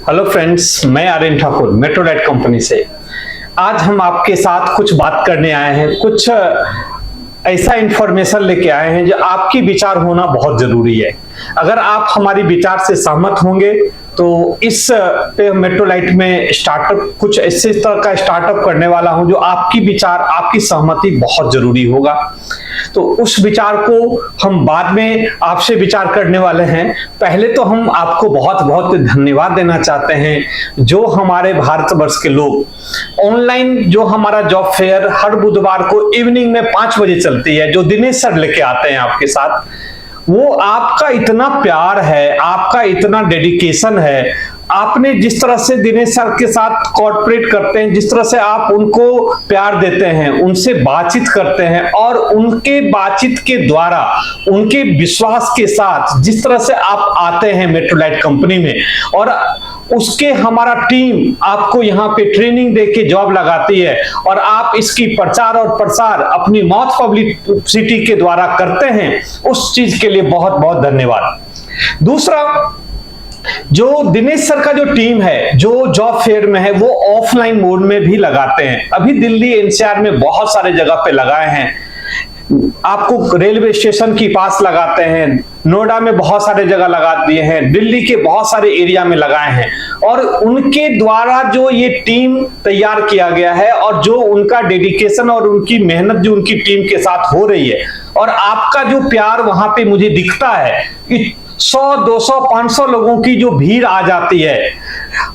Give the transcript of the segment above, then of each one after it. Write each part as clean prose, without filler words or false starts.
Hello friends, मैं Aryan Thakur Metrolite company से। आज हम आपके साथ कुछ बात करने आए हैं, कुछ ऐसा इंफॉर्मेशन लेके आए हैं जो आपकी विचार होना बहुत जरूरी है। अगर आप हमारी विचार से सहमत होंगे तो इस पे मेट्रोलाइट में स्टार्टअप कुछ ऐसे तरह का स्टार्टअप करने वाला हूं जो आपकी विचार, आपकी सहमति बहुत जरूरी होगा। तो उस विचार को हम बाद में आपसे विचार करने वाले हैं। पहले तो हम आपको बहुत बहुत धन्यवाद देना चाहते हैं जो हमारे भारतवर्ष के लोग ऑनलाइन जो हमारा जॉब फेयर हर बुधवार को इवनिंग में 5 बजे चलती है, जो दिनेश सर लेके आते हैं आपके साथ, वो आपका इतना प्यार है, आपका इतना डेडिकेशन है। आपने जिस तरह से दिनेश सर के साथ कोऑपरेट करते हैं, जिस तरह से आप उनको प्यार देते हैं, उनसे बातचीत करते हैं और उनके बातचीत के द्वारा उनके विश्वास के साथ जिस तरह से आप आते हैं मेट्रोलाइट कंपनी में और उसके हमारा टीम आपको यहाँ पे ट्रेनिंग देके जॉब लगाती है और आप इसकी प्रचार और प्रसार अपनी माउथ पब्लिसिटी के द्वारा करते हैं, उस चीज के लिए बहुत बहुत धन्यवाद। दूसरा, जो दिनेश सर का जो टीम है जो जॉब फेयर में है वो ऑफलाइन मोड में भी लगाते हैं। अभी दिल्ली एनसीआर में बहुत सारे जगह पे लगाए हैं, आपको रेलवे स्टेशन के पास लगाते हैं, नोएडा में बहुत सारे जगह लगा दिए हैं, दिल्ली के बहुत सारे एरिया में लगाए हैं और उनके द्वारा जो ये टीम तैयार किया गया है और जो उनका डेडिकेशन और उनकी मेहनत जो उनकी टीम के साथ हो रही है और आपका जो प्यार वहां पे मुझे दिखता है कि 100, 200, 500 लोगों की जो भीड़ आ जाती है,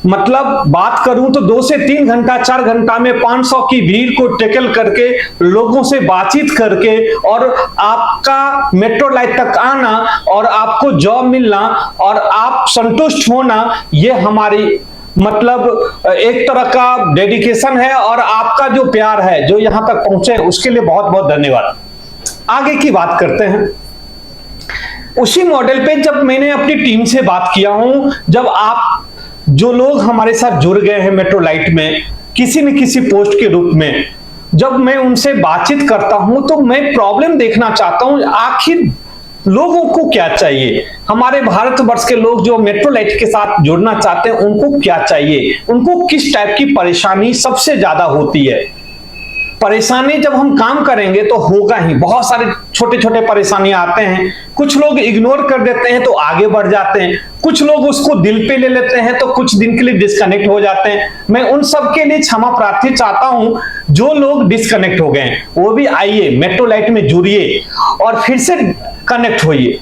मतलब बात करूं तो 2 से 3 घंटा 4 घंटा में 500 की भीड़ को टैकल करके लोगों से बातचीत करके और आपका मेट्रोलाइट तक आना और आपको जॉब मिलना और आप संतुष्ट होना, ये हमारी मतलब एक तरह का डेडिकेशन है और आपका जो प्यार है जो यहां तक पहुंचे उसके लिए बहुत बहुत धन्यवाद। आगे की बात करते हैं। उसी मॉडल पे जब मैंने अपनी टीम से बात किया हूं, जब आप जो लोग हमारे साथ जुड़ गए हैं मेट्रोलाइट में किसी न किसी पोस्ट के रूप में, जब मैं उनसे बातचीत करता हूं तो मैं प्रॉब्लम देखना चाहता हूं आखिर लोगों को क्या चाहिए। हमारे भारतवर्ष के लोग जो मेट्रोलाइट के साथ जुड़ना चाहते हैं उनको क्या चाहिए, उनको किस टाइप की परेशानी सबसे ज्यादा होती है। परेशानी जब हम काम करेंगे तो होगा ही, बहुत सारे छोटे छोटे परेशानियां आते हैं, कुछ लोग इग्नोर कर देते हैं तो आगे बढ़ जाते हैं, कुछ लोग उसको दिल पे ले लेते हैं तो कुछ दिन के लिए डिस्कनेक्ट हो जाते हैं। मैं उन सब के लिए क्षमा प्रार्थी चाहता हूं। जो लोग डिस्कनेक्ट हो गए वो भी आइए मेट्रोलाइट में जुड़िए और फिर से कनेक्ट होइए।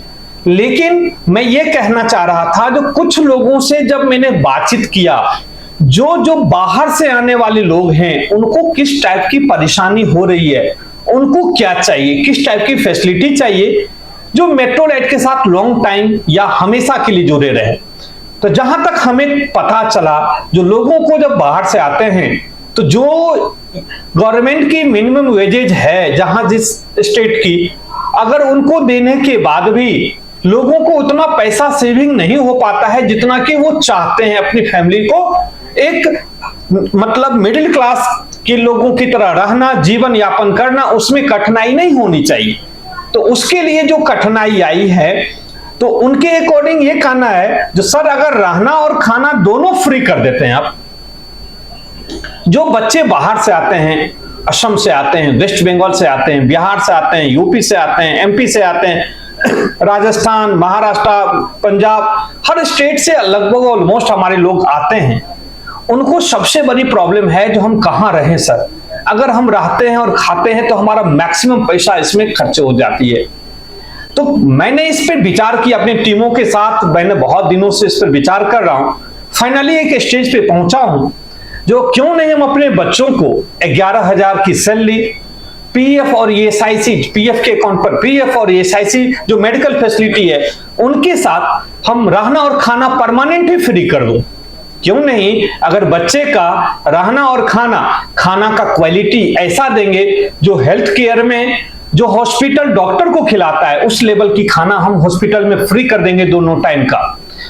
लेकिन मैं ये कहना चाह रहा था, जो कुछ लोगों से जब मैंने बातचीत किया, जो बाहर से आने वाले लोग हैं उनको किस टाइप की परेशानी हो रही है, उनको क्या चाहिए, किस टाइप की फैसिलिटी चाहिए जो मेट्रोलाइट के साथ लॉन्ग टाइम या हमेशा के लिए जुड़े रहे। तो जहां तक हमें पता चला, जो लोगों को जब बाहर से आते हैं तो जो गवर्नमेंट की मिनिमम वेजेज है जहां जिस स्टेट की, अगर उनको देने के बाद भी लोगों को उतना पैसा सेविंग नहीं हो पाता है जितना कि वो चाहते हैं अपनी फैमिली को एक मतलब मिडिल क्लास के लोगों की तरह रहना, जीवन यापन करना, उसमें कठिनाई नहीं होनी चाहिए। तो उसके लिए जो कठिनाई आई है तो उनके अकॉर्डिंग ये कहना है, जो सर अगर रहना और खाना दोनों फ्री कर देते हैं आप, जो बच्चे बाहर से आते हैं, असम से आते हैं, वेस्ट बंगाल से आते हैं, बिहार से आते हैं, यूपी से आते हैं, एमपी से आते हैं, राजस्थान, महाराष्ट्र, पंजाब, हर स्टेट से लगभग ऑलमोस्ट हमारे लोग आते हैं। उनको सबसे बड़ी प्रॉब्लम है जो हम कहां रहें सर, अगर हम रहते हैं और खाते हैं तो हमारा मैक्सिमम पैसा इसमें खर्च हो जाती है। तो मैंने इस पर विचार किया अपनी टीमों के साथ, मैंने बहुत दिनों से इस पर विचार कर रहा हूं, फाइनली एक स्टेज पे पहुंचा हूं जो क्यों नहीं हम अपने बच्चों को 11,000 की सैलरी, पीएफ और ईएसआईसी, पीएफ के अकाउंट पर पीएफ और ईएसआईसी जो मेडिकल फैसिलिटी है उनके साथ हम रहना और खाना परमानेंट ही फ्री कर दूं। क्यों नहीं, अगर बच्चे का रहना और खाना का क्वालिटी ऐसा देंगे जो हेल्थ केयर में जो हॉस्पिटल डॉक्टर को खिलाता है उस लेवल की खाना हम हॉस्पिटल में फ्री कर देंगे दोनों टाइम का।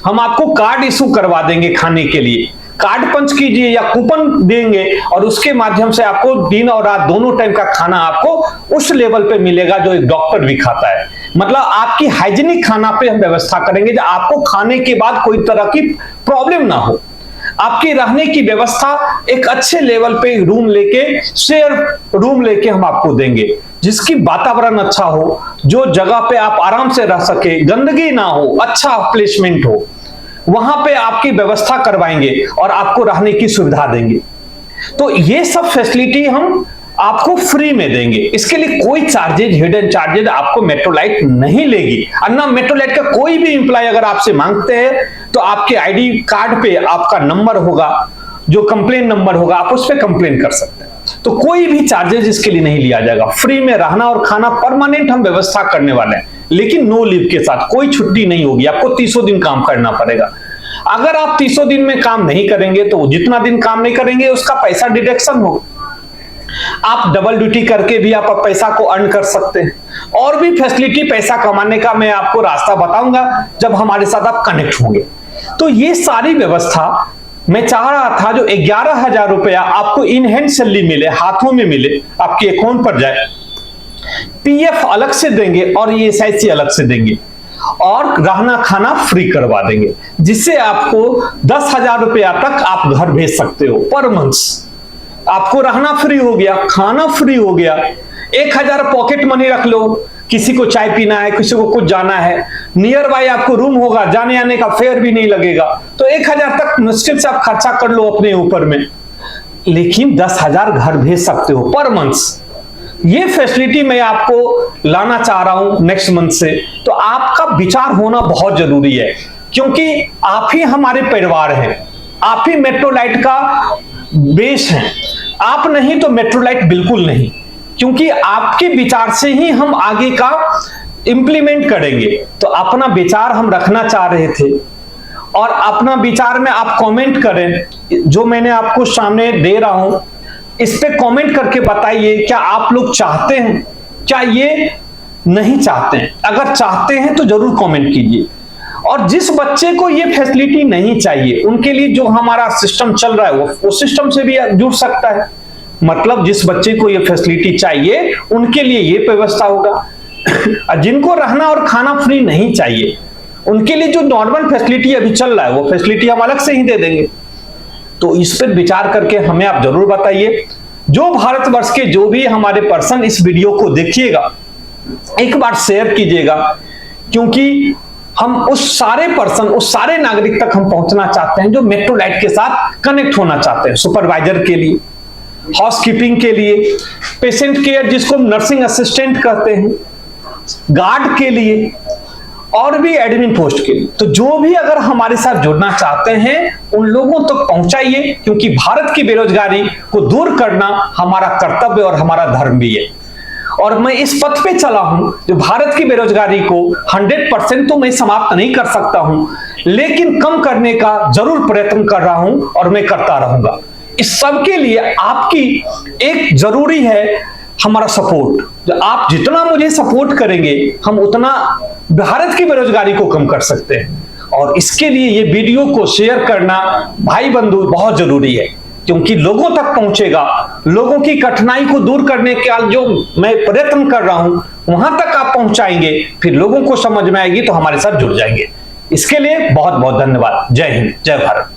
हम आपको कार्ड इशू करवा देंगे खाने के लिए, कार्ड पंच कीजिए या कूपन देंगे और उसके माध्यम से आपको दिन और रात दोनों टाइम का खाना आपको उस लेवल पे मिलेगा जो एक डॉक्टर भी खाता है। मतलब आपकी हाइजीनिक खाना पे हम व्यवस्था करेंगे जो आपको खाने के बाद कोई तरह की प्रॉब्लम ना हो। आपकी रहने की व्यवस्था एक अच्छे लेवल पे रूम लेके, शेयर रूम लेके हम आपको देंगे, जिसकी वातावरण अच्छा हो, जो जगह पे आप आराम से रह सके, गंदगी ना हो, अच्छा प्लेसमेंट हो, वहां पे आपकी व्यवस्था करवाएंगे और आपको रहने की सुविधा देंगे। तो ये सब फैसिलिटी हम आपको फ्री में देंगे। इसके लिए कोई चार्जेज, हिडन चार्जेज आपको मेट्रोलाइट नहीं लेगी। अन्ना मेट्रोलाइट का कोई भी एम्प्लॉय अगर आपसे मांगते हैं तो आपके आईडी कार्ड पे आपका नंबर होगा, जो कंप्लेन नंबर होगा, आप उस पर कंप्लेन कर सकते हैं। तो कोई भी चार्जेज इसके लिए नहीं लिया जाएगा। फ्री में रहना और खाना परमानेंट हम व्यवस्था करने वाले हैं, लेकिन नो लीव के साथ, कोई छुट्टी नहीं होगी। आपको 300 दिन काम करना पड़ेगा। अगर आप 300 दिन में काम नहीं करेंगे तो जितना दिन काम नहीं करेंगे उसका पैसा डिडक्शन होगा। आप डबल ड्यूटी करके भी आप पैसा को अर्न कर सकते हैं। और भी फैसिलिटी पैसा कमाने का मैं आपको रास्ता बताऊंगा जब हमारे साथ आप कनेक्ट होंगे। तो ये सारी व्यवस्था मैं चाह रहा था, जो 11,000 रुपया आपको इन हैंड सैलरी मिले, हाथों में मिले, आपके अकाउंट पर जाए। पीएफ अलग से देंगे और ये एसआईसी अलग से देंगे और रहना खाना फ्री करवा देंगे, जिससे आपको 10,000 रुपया तक आप घर भेज सकते हो पर मंथ। आपको रहना फ्री हो गया, खाना फ्री हो गया, 1,000 पॉकेट मनी रख लो, किसी को चाय पीना है, किसी को कुछ जाना है, नियर बाय आपको रूम होगा, जाने आने का फेयर भी नहीं लगेगा, तो 1,000 तक मुश्किल से आप खर्चा कर लो अपने ऊपर में, लेकिन 10,000 घर भेज सकते हो पर मंथ। ये फैसिलिटी मैं आपको लाना चाह रहा हूं नेक्स्ट मंथ से। तो आपका विचार होना बहुत जरूरी है, क्योंकि आप ही हमारे परिवार हैं, आप ही मेट्रोलाइट का बेस है। आप नहीं तो मेट्रोलाइट बिल्कुल नहीं, क्योंकि आपके विचार से ही हम आगे का इंप्लीमेंट करेंगे। तो अपना विचार हम रखना चाह रहे थे और अपना विचार में आप कमेंट करें। जो मैंने आपको सामने दे रहा हूं इस पे कमेंट करके बताइए, क्या आप लोग चाहते हैं, क्या ये नहीं चाहते हैं। अगर चाहते हैं तो जरूर कमेंट कीजिए। और जिस बच्चे को ये फैसिलिटी नहीं चाहिए उनके लिए जो हमारा सिस्टम चल रहा है वो सिस्टम से भी जुड़ सकता है। मतलब जिस बच्चे को ये फैसिलिटी चाहिए उनके लिए ये व्यवस्था होगा। जिनको रहना और खाना फ्री नहीं चाहिए उनके लिए जो नॉर्मल फैसिलिटी अभी चल रहा है वो फैसिलिटी हम अलग से ही दे देंगे। तो इस पर विचार करके हमें आप जरूर बताइए। जो भारतवर्ष के जो भी हमारे पर्सन इस वीडियो को देखिएगा, एक बार शेयर कीजिएगा, क्योंकि हम उस सारे पर्सन, उस सारे नागरिक तक हम पहुंचना चाहते हैं जो मेट्रोलाइट के साथ कनेक्ट होना चाहते हैं। सुपरवाइजर के लिए, हाउसकीपिंग के लिए, पेशेंट केयर जिसको नर्सिंग असिस्टेंट कहते हैं, गार्ड के लिए और भी एडमिन पोस्ट के लिए। तो जो भी अगर हमारे साथ जुड़ना चाहते हैं उन लोगों तक पहुंचाइए, क्योंकि भारत की बेरोजगारी को दूर करना हमारा कर्तव्य और हमारा धर्म भी है। और मैं इस पथ पे चला हूं, जो भारत की बेरोजगारी को 100% तो मैं समाप्त नहीं कर सकता हूं, लेकिन कम करने का जरूर प्रयत्न कर रहा हूं और मैं करता रहूंगा। इस सब के लिए आपकी एक जरूरी है हमारा सपोर्ट। जो आप जितना मुझे सपोर्ट करेंगे हम उतना भारत की बेरोजगारी को कम कर सकते हैं। और इसके लिए ये वीडियो को शेयर करना भाई बंधु बहुत जरूरी है, क्योंकि लोगों तक पहुंचेगा। लोगों की कठिनाई को दूर करने का जो मैं प्रयत्न कर रहा हूं वहां तक आप पहुंचाएंगे, फिर लोगों को समझ में आएगी तो हमारे साथ जुड़ जाएंगे। इसके लिए बहुत बहुत धन्यवाद। जय हिंद, जय भारत।